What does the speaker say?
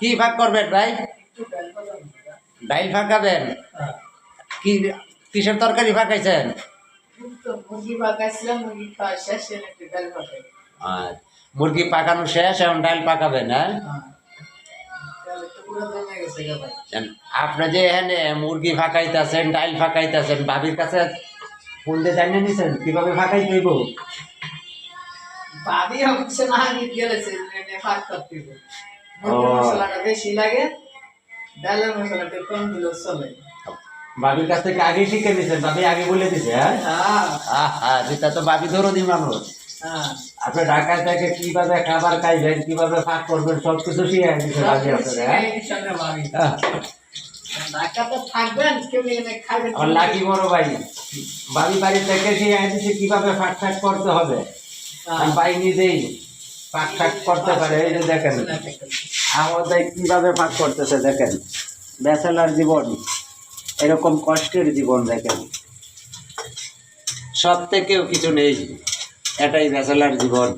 কি ভাগ করবেন ভাই? ডাইল ফাঁকাবেন? কি কিসের তরকারি ফাঁকাইছেন? আর মুরগি পাকানো শেষ, এখন ডাইল পাকাবেন? হ্যাঁ, আপনি যে এখানে মুরগি ফাঁকাইতেছেন, ডাইল ফাঁকাইতেছেন, ভাবির কাছে ফোন দিয়ে জানিয়ে নিছেন কিভাবে ফাঁকাই দেব? ভাবি হচ্ছে না গেলেছে ফাঁক করতে মশলাটা বেশি লাগে, ডালের মশলাটা কম দিলে চলে। ভাবির কাছ থেকে আগে শিখে নিছেন, ভাবি আগে বলে দিছে? হ্যাঁ, যেটা তো ভাবি দরদি মানুষ। আপনি ঢাকা থেকে কিভাবে খাবার খাইবেন, কিভাবে ফাঁক করবেন, সবকিছু শিখে দিচ্ছে ভাবি আপনারা। ঢাকাতে থাকবেন, কেউ এখানে খাবেন। আমার লাকি বড় ভাই ভাবি বাড়ি থেকে শিখে দিচ্ছে কিভাবে ফাঁক ফাঁক করতে হবে। ভাই নিজেই ফাঁক ফাঁক করতে পারে। এই যে দেখেন আমাদের কিভাবে ফাঁক করতেছে, দেখেন। ব্যাচেলার জীবন এরকম কষ্টের জীবন, দেখেন। সব থেকেও কিছু নেই, এটাই ব্যাচেলার জীবন।